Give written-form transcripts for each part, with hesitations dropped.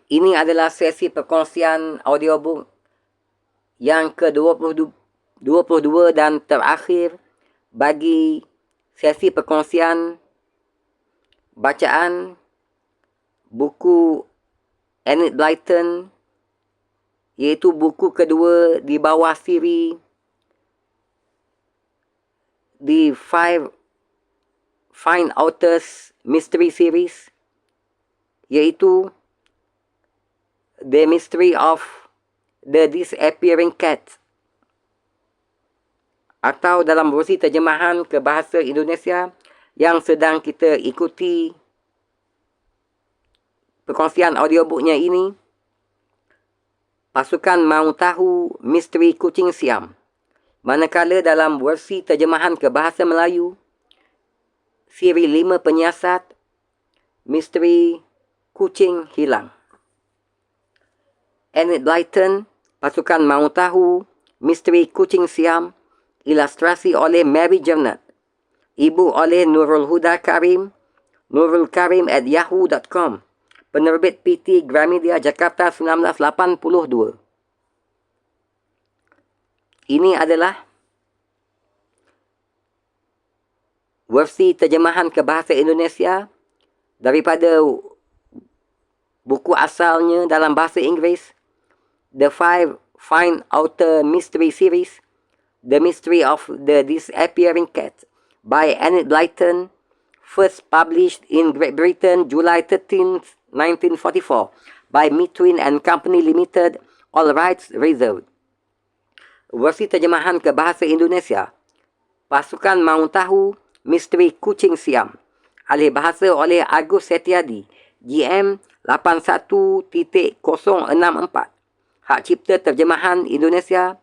Ini adalah sesi perkongsian audiobook yang ke-22 dan terakhir bagi sesi perkongsian bacaan buku Enid Blyton, iaitu buku kedua di bawah siri The Five Fine Authors Mystery Series, iaitu The Mystery of the Disappearing Cat, atau dalam versi terjemahan ke bahasa Indonesia yang sedang kita ikuti perkongsian audiobooknya ini, Pasukan Mahu Tahu Misteri Kucing Siam. Manakala dalam versi terjemahan ke bahasa Melayu, siri 5 penyiasat Misteri Kucing Hilang. Enid Blyton, Pasukan Mahu Tahu Misteri Kucing Siam, ilustrasi oleh Mary Jernett, ibu oleh Nurul Huda Karim, nurulkarim@yahoo.com, penerbit PT Gramedia Jakarta 1982. Ini adalah versi terjemahan ke bahasa Indonesia daripada buku asalnya dalam bahasa Inggeris, The Five Fine Author Mystery Series, The Mystery of the Disappearing Cat by Enid Blyton, first published in Great Britain July 13, 1944 by Mitwin and Company Limited, all rights reserved. Versi terjemahan ke bahasa Indonesia, Pasukan Mahu Tahu Misteri Kucing Siam, alih bahasa oleh Agus Setiadi, GM 81.064, Hak Cipta Terjemahan Indonesia,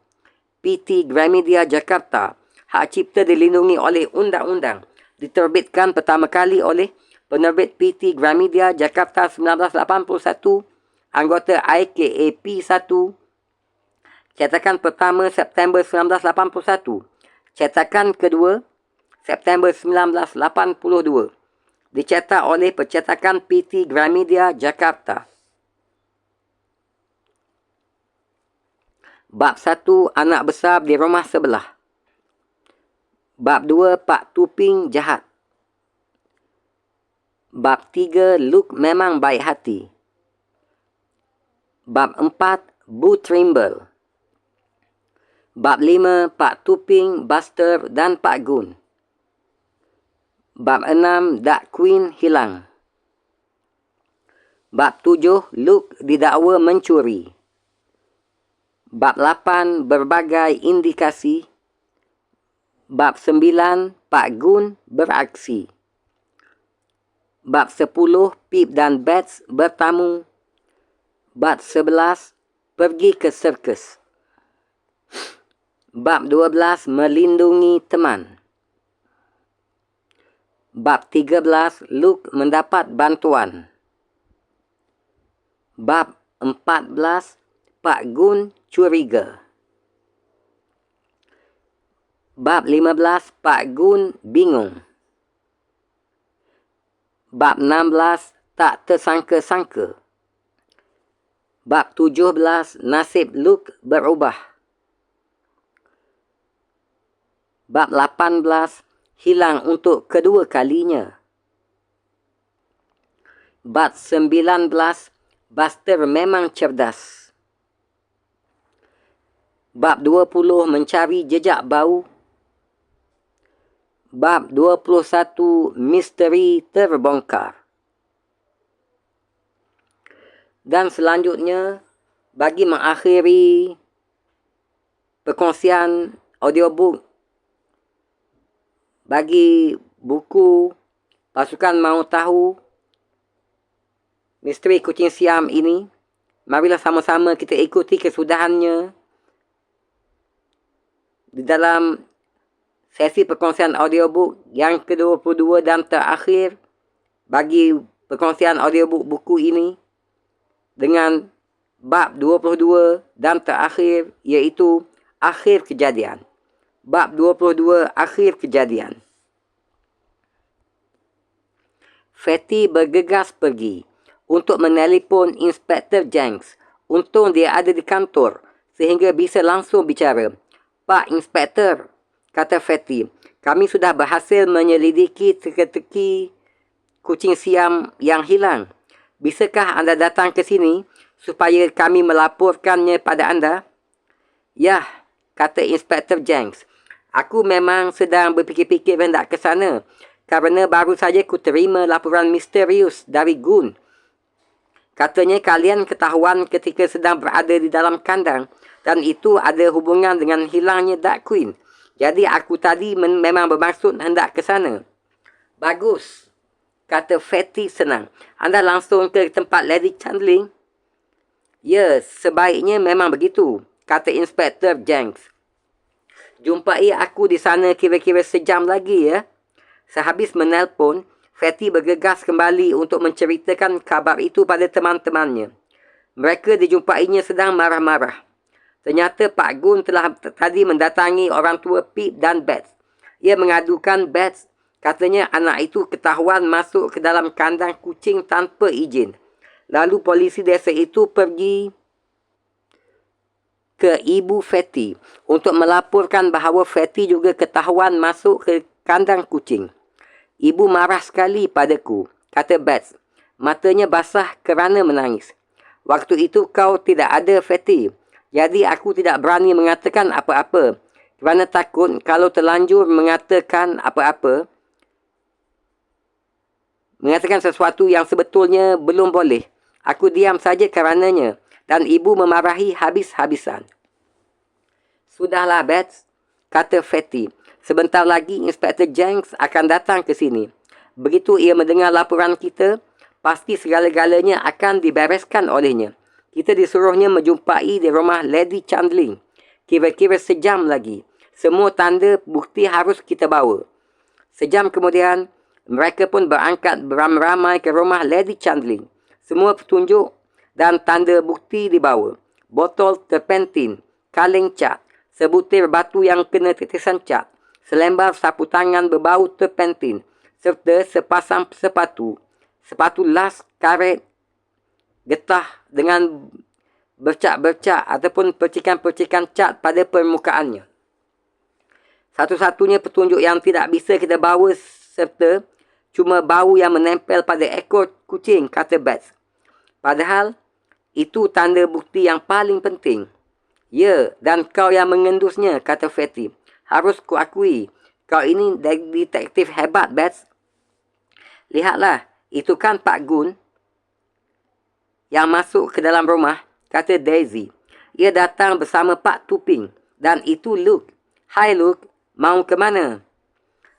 PT Gramedia Jakarta, hak cipta dilindungi oleh undang-undang, diterbitkan pertama kali oleh penerbit PT Gramedia Jakarta 1981, anggota IKAP 1, cetakan pertama September 1981, cetakan kedua September 1982, dicetak oleh percetakan PT Gramedia Jakarta. Bab 1, Anak Besar di Rumah Sebelah. Bab 2, Pak Tuping Jahat. Bab 3, Luke Memang Baik Hati. Bab 4, Bu Trimble. Bab 5, Pak Tuping, Buster dan Pak Gun. Bab 6, Dak Queen Hilang. Bab 7, Luke didakwa mencuri. Bab 8, Berbagai Indikasi. Bab 9, Pak Gun beraksi. Bab 10, Pip dan Bats bertamu. Bab 11, Pergi ke sirkus. Bab 12, Melindungi Teman. Bab 13, Luke mendapat bantuan. Bab 14, Pak Gun curiga. Bab 15, Pak Gun bingung. Bab 16, Tak tersangka-sangka. Bab 17, Nasib Luke berubah. Bab 18, Hilang untuk kedua kalinya. Bab 19, Buster memang cerdas. Bab 20, Mencari jejak bau. Bab 21, Misteri terbongkar. Dan selanjutnya, bagi mengakhiri perkongsian audiobook bagi buku Pasukan Mahu Tahu Misteri Kucing Siam ini, marilah sama-sama kita ikuti kesudahannya di dalam sesi perkongsian audiobook yang ke-22 dan terakhir bagi perkongsian audiobook buku ini, dengan bab 22 dan terakhir, iaitu Akhir Kejadian. Bab 22, Akhir Kejadian. Fatty bergegas pergi. untuk menelpon Inspektor Jenks. Untung dia ada di kantor sehingga bisa langsung bicara. Pak Inspektor, kata Fatty, kami sudah berhasil menyelidiki teka-teki kucing Siam yang hilang. Bisakah anda datang ke sini supaya kami melaporkannya pada anda? Yah, kata Inspektor Jenks. Aku memang sedang berfikir-fikir hendak ke sana kerana baru saja ku terima laporan misterius dari Gun. Katanya kalian ketahuan ketika sedang berada di dalam kandang dan itu ada hubungan dengan hilangnya Dark Queen. Jadi aku tadi memang bermaksud hendak ke sana. Bagus, kata Fatty senang. Anda langsung ke tempat Lady Chandling? Ya, sebaiknya memang begitu, kata Inspektor Jenks. Jumpai aku di sana kira-kira sejam lagi ya. Sehabis menelpon, Fatty bergegas kembali untuk menceritakan kabar itu pada teman-temannya. Mereka dijumpainya sedang marah-marah. Ternyata Pak Gun telah tadi mendatangi orang tua Pip dan Bets. Ia mengadukan Bets, katanya anak itu ketahuan masuk ke dalam kandang kucing tanpa izin. Lalu polisi desa itu pergi ke ibu Fatty untuk melaporkan bahawa Fatty juga ketahuan masuk ke kandang kucing. Ibu marah sekali padaku, kata Bets. Matanya basah kerana menangis. Waktu itu kau tidak ada, Fatty. Jadi aku tidak berani mengatakan apa-apa. Kerana takut kalau terlanjur mengatakan apa-apa, mengatakan sesuatu yang sebetulnya belum boleh. Aku diam saja karenanya. Dan ibu memarahi habis-habisan. Sudahlah, Bets, kata Fatty. Sebentar lagi Inspektor Jenks akan datang ke sini. Begitu ia mendengar laporan kita, pasti segala-galanya akan dibereskan olehnya. Kita disuruhnya menjumpai di rumah Lady Chandling. Kira-kira sejam lagi. Semua tanda bukti harus kita bawa. Sejam kemudian, mereka pun berangkat beramai-ramai ke rumah Lady Chandling. Semua petunjuk dan tanda bukti dibawa. Botol terpentin, kaleng cat, sebutir batu yang kena tetesan cat, selembar sapu tangan berbau terpentin, serta sepasang sepatu las karet getah dengan bercak-bercak ataupun percikan-percikan cat pada permukaannya. Satu-satunya petunjuk yang tidak bisa kita bawa serta cuma bau yang menempel pada ekor kucing, kata Bets. Padahal, itu tanda bukti yang paling penting. Ya, dan kau yang mengendusnya, kata Fatty. Harus kuakui, kau ini detektif hebat, Bets. Lihatlah, itu kan Pak Gun yang masuk ke dalam rumah, kata Daisy. Ia datang bersama Pak Tuping. Dan itu Luke. Hai Luke, mau ke mana?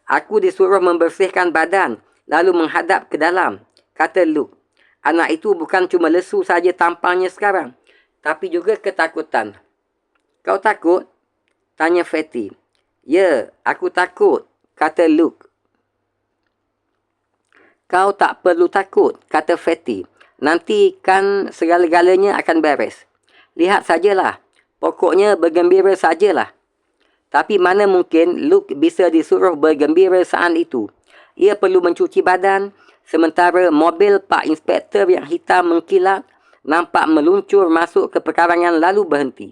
Aku disuruh membersihkan badan, lalu menghadap ke dalam, kata Luke. Anak itu bukan cuma lesu saja tampangnya sekarang, tapi juga ketakutan. Kau takut? Tanya Fatty. Ya, aku takut, kata Luke. Kau tak perlu takut, kata Fatty. Nanti kan segala-galanya akan beres. Lihat sajalah, pokoknya bergembira sajalah. Tapi mana mungkin Luke bisa disuruh bergembira saat itu. Ia perlu mencuci badan, sementara mobil Pak Inspektor yang hitam mengkilat nampak meluncur masuk ke pekarangan lalu berhenti.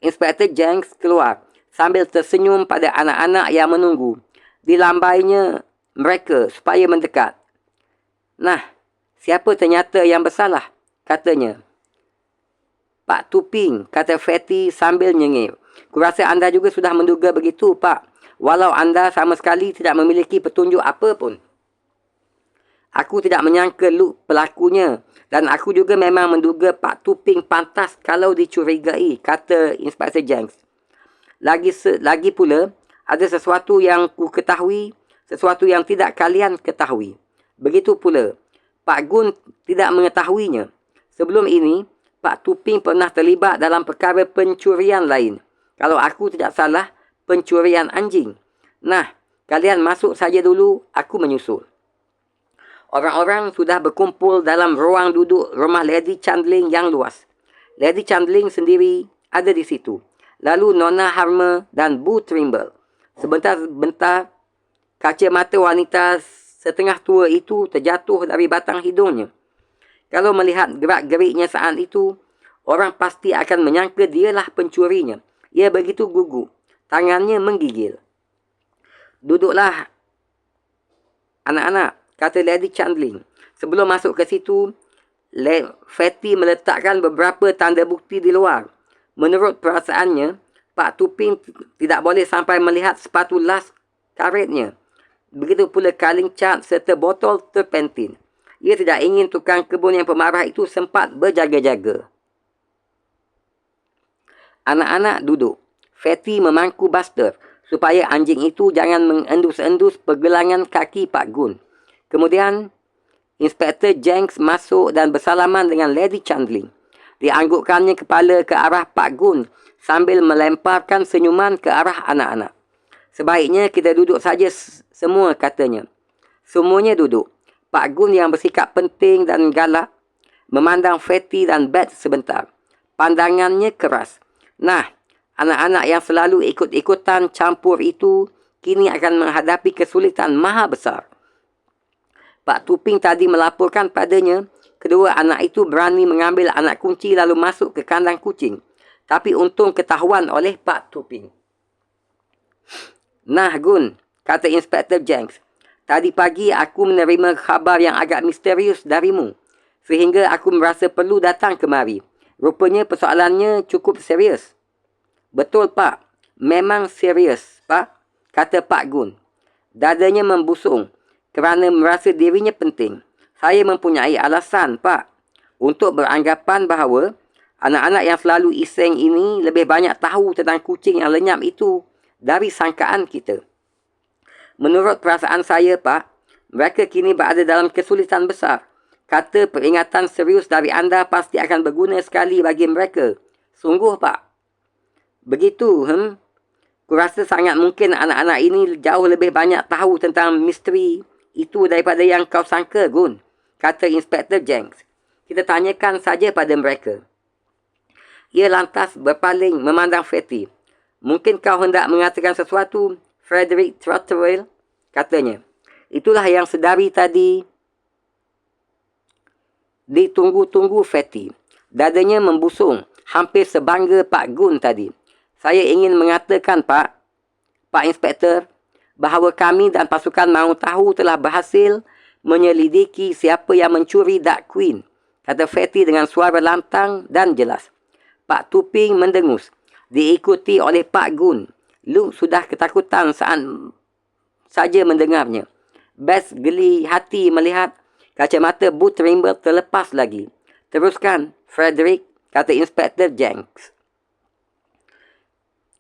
Inspektor Jenks keluar sambil tersenyum pada anak-anak yang menunggu. Dilambainya mereka supaya mendekat. Nah, siapa ternyata yang bersalah? Katanya. Pak Tuping, kata Fatty sambil nyengir. Kurasa anda juga sudah menduga begitu, Pak. Walau anda sama sekali tidak memiliki petunjuk apa pun. Aku tidak menyangka Luke pelakunya. Dan aku juga memang menduga Pak Tuping pantas kalau dicurigai, kata Inspektor Jenks. Lagi pula, ada sesuatu yang ku ketahui, sesuatu yang tidak kalian ketahui. Begitu pula, Pak Gun tidak mengetahuinya. Sebelum ini, Pak Tuping pernah terlibat dalam perkara pencurian lain. Kalau aku tidak salah, pencurian anjing. Nah, kalian masuk saja dulu, aku menyusul. Orang-orang sudah berkumpul dalam ruang duduk rumah Lady Chandling yang luas. Lady Chandling sendiri ada di situ. Lalu Nona Harmer dan Bu Trimble. Sebentar-bentar, kaca mata wanita setengah tua itu terjatuh dari batang hidungnya. Kalau melihat gerak-geriknya saat itu, orang pasti akan menyangka dialah pencurinya. Ia begitu gugup. Tangannya menggigil. "Duduklah, anak-anak," kata Lady Chandling. Sebelum masuk ke situ, Fatty meletakkan beberapa tanda bukti di luar. Menurut perasaannya, Pak Tuping tidak boleh sampai melihat sepatu las karetnya. Begitu pula kaling cat serta botol terpentin. Ia tidak ingin tukang kebun yang pemarah itu sempat berjaga-jaga. Anak-anak duduk. Fatty memangku Buster supaya anjing itu jangan mengendus-endus pergelangan kaki Pak Gun. Kemudian, Inspektor Jenks masuk dan bersalaman dengan Lady Chandling. Dia anggukkannya kepala ke arah Pak Gun sambil melemparkan senyuman ke arah anak-anak. "Sebaiknya kita duduk saja semua," katanya. Semuanya duduk. Pak Gun yang bersikap penting dan galak memandang Fatty dan Bet sebentar. Pandangannya keras. "Nah, anak-anak yang selalu ikut-ikutan campur itu kini akan menghadapi kesulitan maha besar." Pak Tuping tadi melaporkan padanya, kedua anak itu berani mengambil anak kunci lalu masuk ke kandang kucing. Tapi untung ketahuan oleh Pak Tuping. "Nah, Gun," kata Inspektor Jenks. "Tadi pagi aku menerima khabar yang agak misterius darimu, sehingga aku merasa perlu datang kemari. Rupanya persoalannya cukup serius." "Betul, Pak. Memang serius, Pak," kata Pak Gun. Dadanya membusung kerana merasa dirinya penting. "Saya mempunyai alasan, Pak, untuk beranggapan bahawa anak-anak yang selalu iseng ini lebih banyak tahu tentang kucing yang lenyap itu dari sangkaan kita. Menurut perasaan saya, Pak, mereka kini berada dalam kesulitan besar. Kata peringatan serius dari anda pasti akan berguna sekali bagi mereka. Sungguh, Pak." "Begitu, Kurasa sangat mungkin anak-anak ini jauh lebih banyak tahu tentang misteri itu daripada yang kau sangka, Gun," kata Inspektor Jenks. "Kita tanyakan saja pada mereka." Ia lantas berpaling memandang Fatty. "Mungkin kau hendak mengatakan sesuatu, Frederick Trotterell," katanya. "Itulah yang sedari tadi ditunggu-tunggu Fatty." Dadanya membusung, hampir sebangga Pak Gun tadi. "Saya ingin mengatakan, Pak Inspektor, bahawa kami dan pasukan mahu tahu telah berhasil menyelidiki siapa yang mencuri Duck Queen," kata Fatty dengan suara lantang dan jelas. Pak Tuping mendengus, diikuti oleh Pak Gun. Luke sudah ketakutan saat saja mendengarnya. Bess geli hati melihat kacamata boot Trimble terlepas lagi. "Teruskan, Frederick," kata Inspektor Jenks.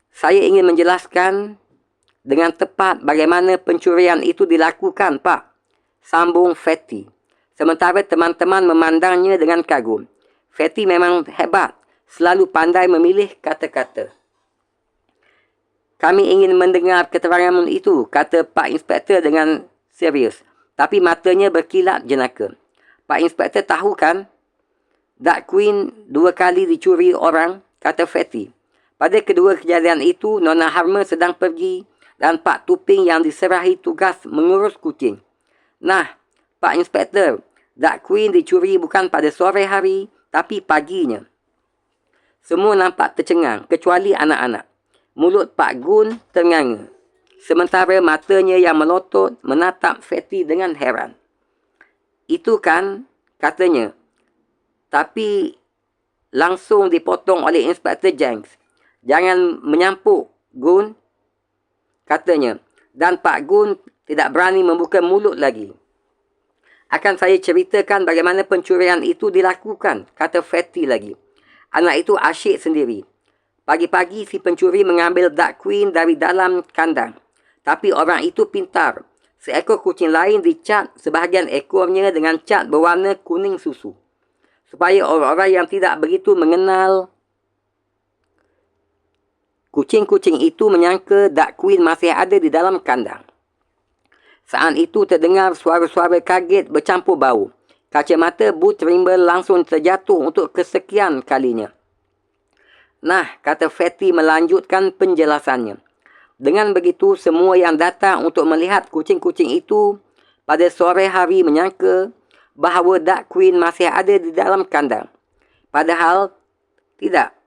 "Saya ingin menjelaskan dengan tepat bagaimana pencurian itu dilakukan, Pak," sambung Fatty. Sementara teman-teman memandangnya dengan kagum. Fatty memang hebat, selalu pandai memilih kata-kata. "Kami ingin mendengar keteranganmu itu," kata Pak Inspektor dengan serius. Tapi matanya berkilat jenaka. "Pak Inspektor tahu kan? Duck Queen 2 kali dicuri orang," kata Fatty. "Pada kedua kejadian itu, Nona Harmer sedang pergi dan Pak Tuping yang diserahi tugas mengurus kucing. Nah, Pak Inspektor, Duck Queen dicuri bukan pada sore hari, tapi paginya." Semua nampak tercengang, kecuali anak-anak. Mulut Pak Gun ternganga, sementara matanya yang melotot menatap Fatty dengan heran. "Itu kan," katanya, tapi langsung dipotong oleh Inspektor Jenks. "Jangan menyampuk, Gun," katanya, dan Pak Gun tidak berani membuka mulut lagi. "Akan saya ceritakan bagaimana pencurian itu dilakukan," kata Fatty lagi. Anak itu asyik sendiri. Pagi-pagi si pencuri mengambil Duck Queen dari dalam kandang. Tapi orang itu pintar. Seekor kucing lain dicat sebahagian ekornya dengan cat berwarna kuning susu, supaya orang-orang yang tidak begitu mengenal kucing-kucing itu menyangka Duck Queen masih ada di dalam kandang. Saat itu terdengar suara-suara kaget bercampur bau. Kacamata boot Trimble langsung terjatuh untuk kesekian kalinya. "Nah," kata Fatty melanjutkan penjelasannya. "Dengan begitu, semua yang datang untuk melihat kucing-kucing itu pada sore hari menyangka bahawa Dark Queen masih ada di dalam kandang. Padahal tidak.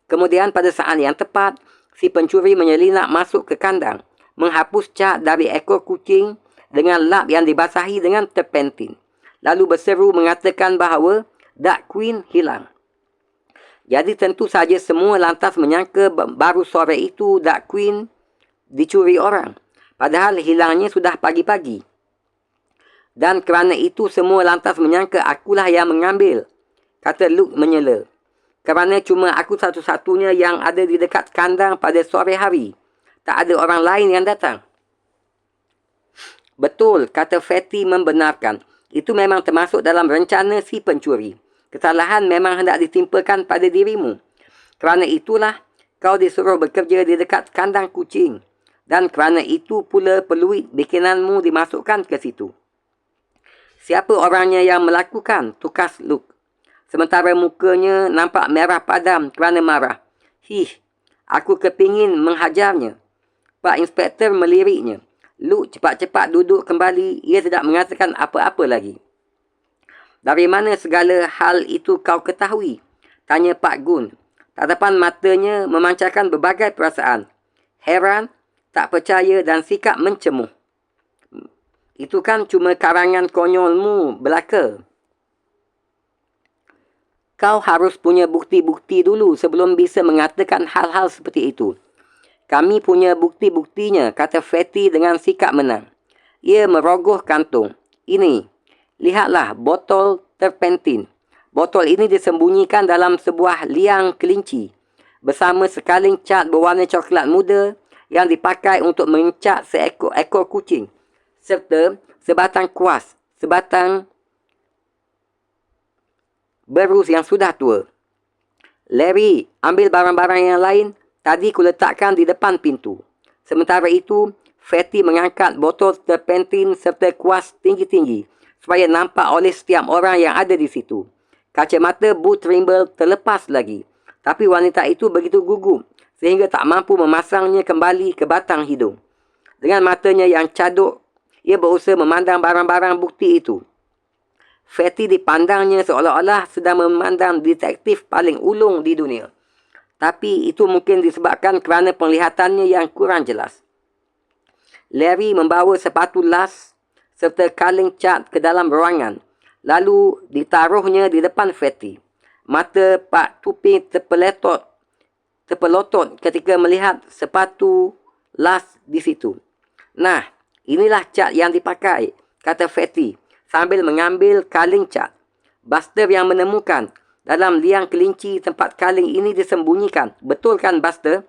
Kemudian pada saat yang tepat, si pencuri menyelinap masuk ke kandang, menghapus cat dari ekor kucing dengan lap yang dibasahi dengan terpentin. Lalu berseru mengatakan bahawa Dark Queen hilang. Jadi tentu saja semua lantas menyangka baru sore itu Dark Queen dicuri orang. Padahal hilangnya sudah pagi-pagi. Dan kerana itu semua lantas menyangka akulah yang mengambil, kata Luke menyela. Kerana cuma aku satu-satunya yang ada di dekat kandang pada sore hari. Tak ada orang lain yang datang. Betul, kata Fatty membenarkan. Itu memang termasuk dalam rencana si pencuri. Kesalahan memang hendak ditimpakan pada dirimu. Kerana itulah kau disuruh bekerja di dekat kandang kucing. Dan kerana itu pula peluit bikinanmu dimasukkan ke situ. Siapa orangnya yang melakukan? Tukas Luke. Sementara mukanya nampak merah padam kerana marah. Aku kepingin menghajarnya. Pak Inspektor meliriknya. Luke cepat-cepat duduk kembali. Ia tidak mengatakan apa-apa lagi. Dari mana segala hal itu kau ketahui? Tanya Pak Gun. Tatapan matanya memancarkan berbagai perasaan. Heran, tak percaya dan sikap mencemuh. Itu kan cuma karangan konyolmu belaka. Kau harus punya bukti-bukti dulu sebelum bisa mengatakan hal-hal seperti itu. Kami punya bukti-buktinya, kata Fatty dengan sikap menang. Ia merogoh kantung. Ini, lihatlah botol terpentin. Botol ini disembunyikan dalam sebuah liang kelinci bersama sekaling cat berwarna coklat muda yang dipakai untuk mencat seekor kucing. Serta sebatang kuas, sebatang berus yang sudah tua. Larry, ambil barang-barang yang lain. Tadi kuletakkan di depan pintu. Sementara itu, Fatty mengangkat botol terpentin serta kuas tinggi-tinggi supaya nampak oleh setiap orang yang ada di situ. Kacamata Bu Trimble terlepas lagi. Tapi wanita itu begitu gugup sehingga tak mampu memasangnya kembali ke batang hidung. Dengan matanya yang caduk, ia berusaha memandang barang-barang bukti itu. Fatty dipandangnya seolah-olah sedang memandang detektif paling ulung di dunia. Tapi itu mungkin disebabkan kerana penglihatannya yang kurang jelas. Larry membawa sepatu las serta kaleng cat ke dalam ruangan. Lalu ditaruhnya di depan Fatty. Mata Pak Tupi terpelotot ketika melihat sepatu las di situ. Nah, inilah cat yang dipakai, kata Fatty sambil mengambil kaleng cat. Buster yang menemukan dalam liang kelinci tempat kaleng ini disembunyikan. Betul kan, Buster?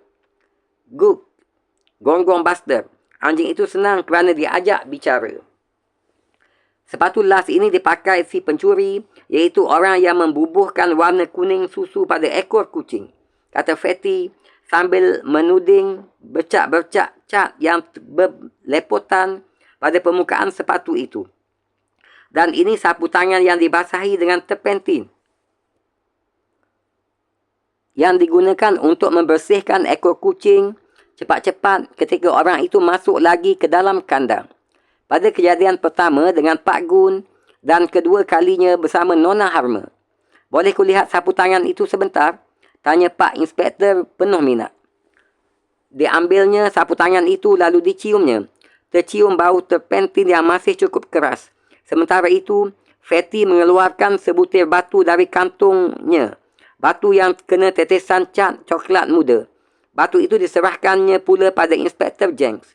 Good. Gonggong Buster. Anjing itu senang kerana diajak bicara. Sepatu las ini dipakai si pencuri, iaitu orang yang membubuhkan warna kuning susu pada ekor kucing, kata Fatty sambil menuding bercak-bercak cat yang berlepotan pada permukaan sepatu itu. Dan ini sapu tangan yang dibasahi dengan terpentin yang digunakan untuk membersihkan ekor kucing cepat-cepat ketika orang itu masuk lagi ke dalam kandang. Pada kejadian pertama dengan Pak Gun dan kedua kalinya bersama Nona Harma. Boleh kulihat sapu tangan itu sebentar? Tanya Pak Inspektor penuh minat. Diambilnya sapu tangan itu lalu diciumnya. Tercium bau terpentin yang masih cukup keras. Sementara itu, Fatty mengeluarkan sebutir batu dari kantungnya. Batu yang kena tetesan cat coklat muda. Batu itu diserahkannya pula pada Inspektor Jenks.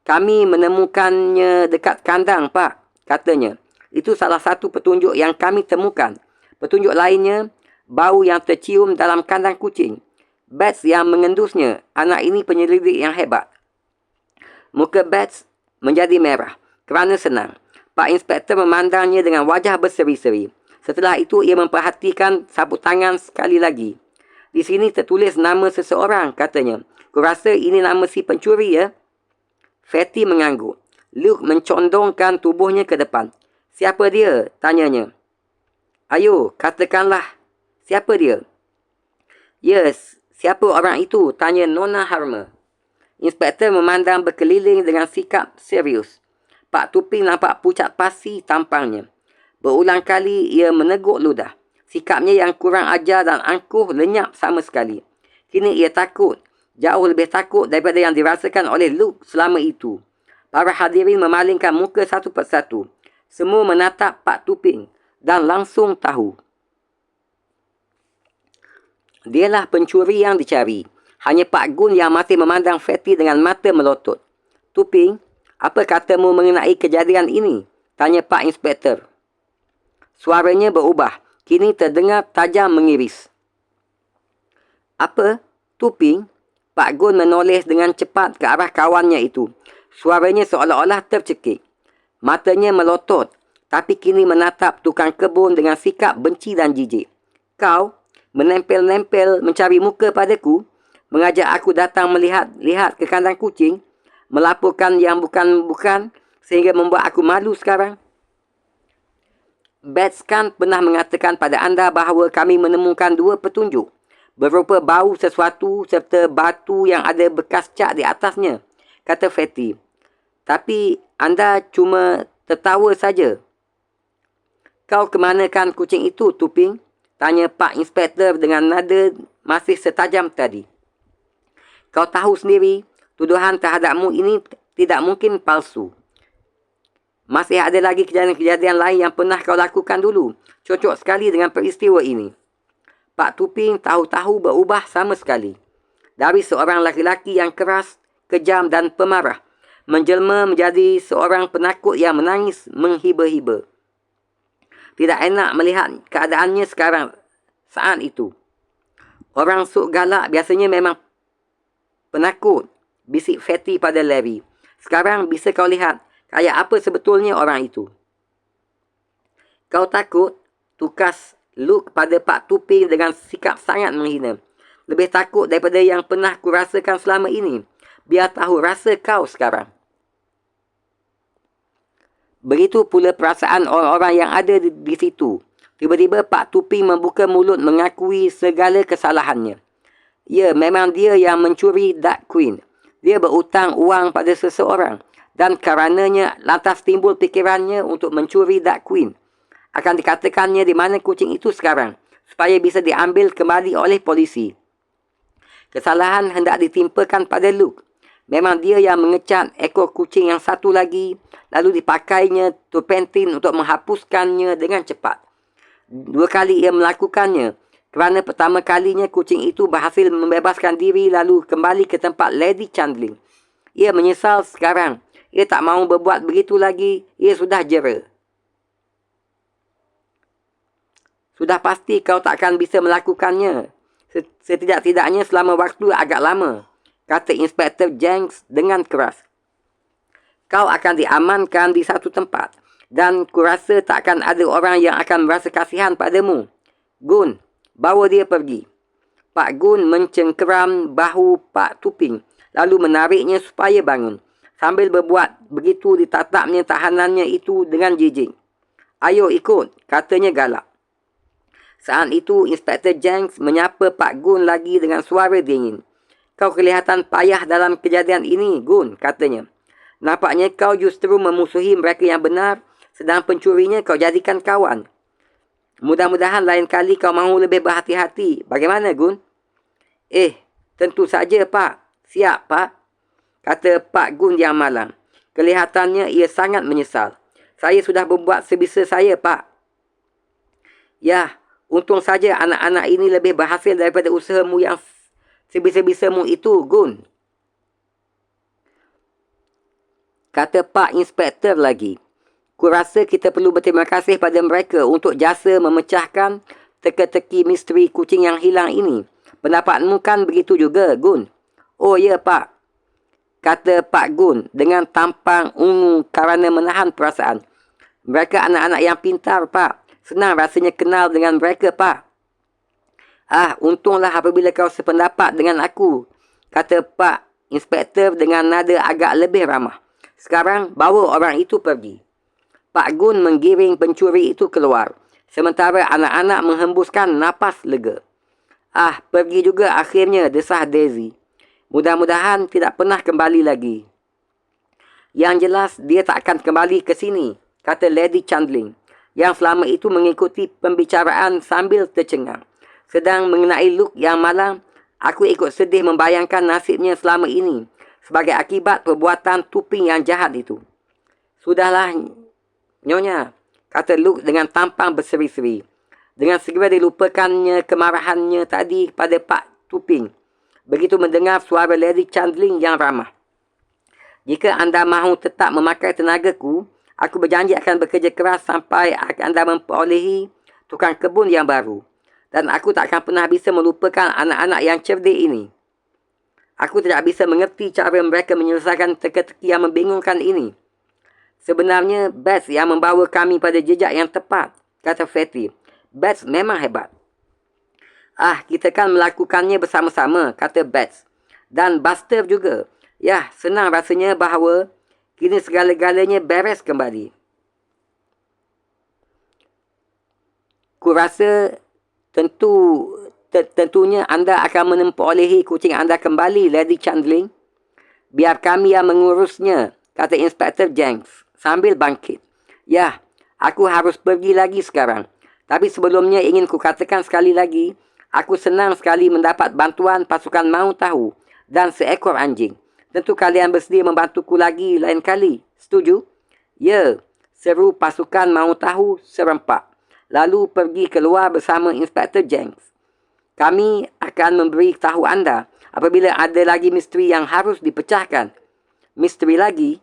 Kami menemukannya dekat kandang, Pak, katanya. Itu salah satu petunjuk yang kami temukan. Petunjuk lainnya, bau yang tercium dalam kandang kucing. Bats yang mengendusnya. Anak ini penyelidik yang hebat. Muka Bats menjadi merah kerana senang. Pak Inspektor memandangnya dengan wajah berseri-seri. Setelah itu, ia memperhatikan sapu tangan sekali lagi. Di sini tertulis nama seseorang, katanya. Kurasa ini nama si pencuri, ya? Fatty mengangguk. Luke mencondongkan tubuhnya ke depan. Siapa dia? Tanyanya. Ayo, katakanlah. Siapa dia? Yes, siapa orang itu? Tanya Nona Harma. Inspektor memandang berkeliling dengan sikap serius. Pak Tuping nampak pucat pasi tampangnya. Berulang kali ia menegur ludah. Sikapnya yang kurang ajar dan angkuh lenyap sama sekali. Kini ia takut, jauh lebih takut daripada yang dirasakan oleh Luke selama itu. Para hadirin memalingkan muka satu persatu. Semua menatap Pak Tuping dan langsung tahu. Dialah pencuri yang dicari. Hanya Pak Gun yang masih memandang Fatty dengan mata melotot. Tuping, apa katamu mengenai kejadian ini? Tanya Pak Inspektor. Suaranya berubah. Kini terdengar tajam mengiris. Apa? Tuping? Pak Gun menoleh dengan cepat ke arah kawannya itu. Suaranya seolah-olah tercekik. Matanya melotot, tapi kini menatap tukang kebun dengan sikap benci dan jijik. Kau menempel-nempel mencari muka padaku, mengajak aku datang melihat ke kandang kucing, melaporkan yang bukan-bukan sehingga membuat aku malu sekarang. Bats kan pernah mengatakan pada anda bahawa kami menemukan dua petunjuk berupa bau sesuatu serta batu yang ada bekas cat di atasnya, kata Fatty. Tapi anda cuma tertawa saja. Kau kemanakan kucing itu, Tuping? Tanya Pak Inspektor dengan nada masih setajam tadi. Kau tahu sendiri, tuduhan terhadapmu ini tidak mungkin palsu. Masih ada lagi kejadian-kejadian lain yang pernah kau lakukan dulu. Cocok sekali dengan peristiwa ini. Pak Tuping tahu-tahu berubah sama sekali. Dari seorang lelaki yang keras, kejam dan pemarah, menjelma menjadi seorang penakut yang menangis menghiba-hiba. Tidak enak melihat keadaannya sekarang, saat itu. Orang sok galak biasanya memang penakut, bisik Fatty pada Larry. Sekarang bisa kau lihat kayak apa sebetulnya orang itu. Kau takut? Tukas Luke pada Pak Tuping dengan sikap sangat menghina. Lebih takut daripada yang pernah kurasakan selama ini. Biar tahu rasa kau sekarang. Begitu pula perasaan orang-orang yang ada di situ. Tiba-tiba Pak Tuping membuka mulut mengakui segala kesalahannya. Ya, memang dia yang mencuri Dark Queen. Dia berhutang uang pada seseorang. Dan karenanya lantas timbul fikirannya untuk mencuri Dark Queen. Akan dikatakannya di mana kucing itu sekarang, supaya bisa diambil kembali oleh polisi. Kesalahan hendak ditimpakan pada Luke. Memang dia yang mengecat ekor kucing yang satu lagi, lalu dipakainya turpentin untuk menghapuskannya dengan cepat. 2 kali ia melakukannya, kerana pertama kalinya kucing itu berhasil membebaskan diri lalu kembali ke tempat Lady Chandling. Ia menyesal sekarang. Ia tak mahu berbuat begitu lagi. Ia sudah jera. Sudah pasti kau takkan bisa melakukannya. Setidak-tidaknya selama waktu agak lama, kata Inspektor Jenks dengan keras. Kau akan diamankan di satu tempat dan kurasa tak akan ada orang yang akan merasa kasihan padamu. Gun, bawa dia pergi. Pak Gun mencengkeram bahu Pak Tuping lalu menariknya supaya bangun. Sambil berbuat begitu ditatapnya tahanannya itu dengan jijik. Ayo ikut, katanya galak. Saat itu Inspektor Jenks menyapa Pak Gun lagi dengan suara dingin. Kau kelihatan payah dalam kejadian ini, Gun, katanya. Nampaknya kau justru memusuhi mereka yang benar, sedang pencurinya kau jadikan kawan. Mudah-mudahan lain kali kau mahu lebih berhati-hati. Bagaimana, Gun? Tentu saja, Pak. Siap, Pak, kata Pak Gun yang malang. Kelihatannya ia sangat menyesal. Saya sudah berbuat sebisa saya, Pak. Ya, untung saja anak-anak ini lebih berhasil daripada usahamu yang sebisa-bisamu itu, Gun, kata Pak Inspektor lagi. Kurasa kita perlu berterima kasih pada mereka untuk jasa memecahkan teka-teki misteri kucing yang hilang ini. Pendapatmu kan begitu juga, Gun? Oh ya, Pak, kata Pak Gun dengan tampang ungu kerana menahan perasaan. Mereka anak-anak yang pintar, Pak. Senang rasanya kenal dengan mereka, Pak. Untunglah apabila kau sependapat dengan aku, kata Pak Inspektor dengan nada agak lebih ramah. Sekarang bawa orang itu pergi. Pak Gun menggiring pencuri itu keluar, sementara anak-anak menghembuskan napas lega. Pergi juga akhirnya, desah Daisy. Mudah-mudahan tidak pernah kembali lagi. Yang jelas dia tak akan kembali ke sini, kata Lady Chandling. yang selama itu mengikuti pembicaraan sambil tercengang. Sedang mengenai Luke yang malang, aku ikut sedih membayangkan nasibnya selama ini sebagai akibat perbuatan Tuping yang jahat itu. Sudahlah, Nyonya, kata Luke dengan tampang berseri-seri. Dengan segera dilupakannya kemarahannya tadi pada Pak Tuping. Begitu mendengar suara Lady Chandling yang ramah. Jika anda mahu tetap memakai tenagaku, aku berjanji akan bekerja keras sampai anda memperolehi tukang kebun yang baru. Dan aku tak akan pernah bisa melupakan anak-anak yang cerdik ini. Aku tidak bisa mengerti cara mereka menyelesaikan teka-teki yang membingungkan ini. Sebenarnya, Bats yang membawa kami pada jejak yang tepat, kata Fatty. Bats memang hebat. Kita kan melakukannya bersama-sama, kata Bats. Dan Buster juga. Ya, senang rasanya bahawa kini segala-galanya beres kembali. Kurasa tentunya anda akan memperolehi kucing anda kembali, Lady Chandling. Biar kami yang mengurusnya, kata Inspektor Jenks sambil bangkit. Ya, aku harus pergi lagi sekarang. Tapi sebelumnya ingin kukatakan sekali lagi, aku senang sekali mendapat bantuan pasukan Mahu Tahu dan seekor anjing. Tentu kalian bersedia membantuku lagi lain kali. Setuju? Ya, seru pasukan Mahu Tahu serempak. Lalu pergi keluar bersama Inspektor Jenks. Kami akan memberi tahu anda apabila ada lagi misteri yang harus dipecahkan. Misteri lagi?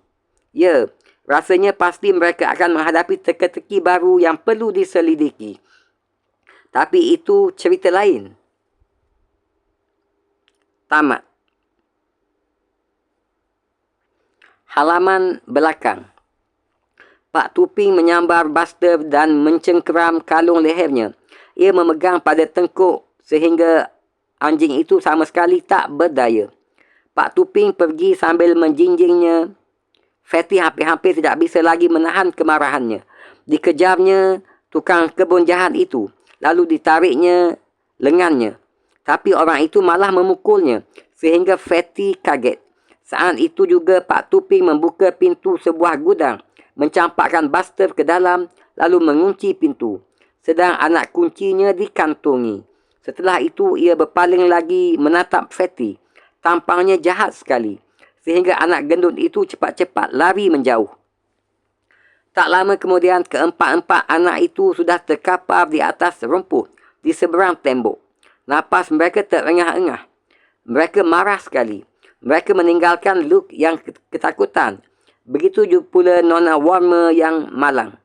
Ya, rasanya pasti mereka akan menghadapi teka-teki baru yang perlu diselidiki. Tapi itu cerita lain. Tamat. Halaman belakang. Pak Tuping menyambar Buster dan mencengkeram kalung lehernya. Ia memegang pada tengkuk sehingga anjing itu sama sekali tak berdaya. Pak Tuping pergi sambil menjinjingnya. Fatty hampir-hampir tidak bisa lagi menahan kemarahannya. Dikejarnya tukang kebun jahat itu, lalu ditariknya lengannya. Tapi orang itu malah memukulnya, sehingga Fatty kaget. Saat itu juga Pak Tuping membuka pintu sebuah gudang, mencampakkan Buster ke dalam, lalu mengunci pintu. Sedang anak kuncinya dikantongi. Setelah itu ia berpaling lagi menatap Fatty. Tampangnya jahat sekali, sehingga anak gendut itu cepat-cepat lari menjauh. Tak lama kemudian, keempat-empat anak itu sudah terkapar di atas rumput di seberang tembok. Napas mereka terengah-engah. Mereka marah sekali. Mereka meninggalkan Luke yang ketakutan. Begitu pula Nona Warmer yang malang,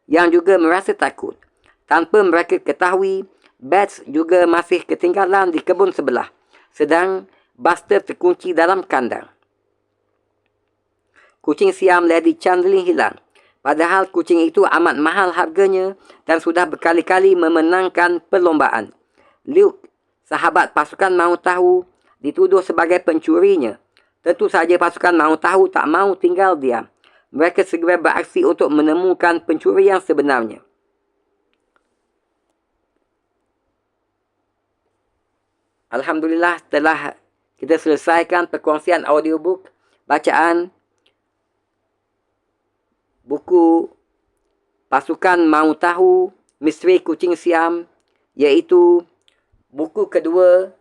yang juga merasa takut. Tanpa mereka ketahui, Bats juga masih ketinggalan di kebun sebelah. Sedang Buster terkunci dalam kandang. Kucing siam Lady Chandling hilang. Padahal kucing itu amat mahal harganya dan sudah berkali-kali memenangkan perlombaan. Luke, sahabat pasukan Mahu Tahu, dituduh sebagai pencurinya. Tentu saja pasukan Mahu Tahu tak mahu tinggal diam. Mereka segera beraksi untuk menemukan pencuri yang sebenarnya. Alhamdulillah, telah kita selesaikan perkongsian audiobook bacaan buku Pasukan Mahu Tahu Misteri Kucing Siam, iaitu buku kedua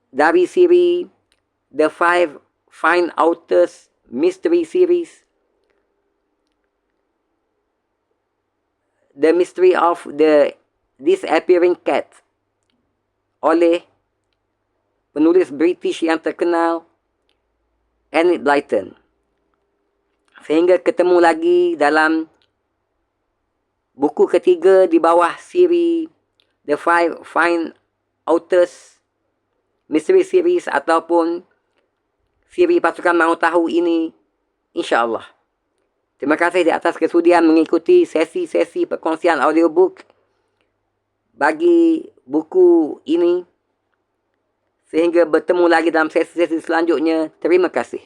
dari siri The Five Fine Authors Mystery Series, The Mystery of the Disappearing Cat, oleh penulis British yang terkenal Enid Blyton. Sehingga ketemu lagi dalam buku ketiga di bawah siri The Five Fine Authors Mystery Series ataupun siri Pasukan Mahu Tahu ini, insya-Allah. Terima kasih di atas kesudian mengikuti sesi-sesi perkongsian audiobook bagi buku ini. Sehingga bertemu lagi dalam sesi-sesi selanjutnya. Terima kasih.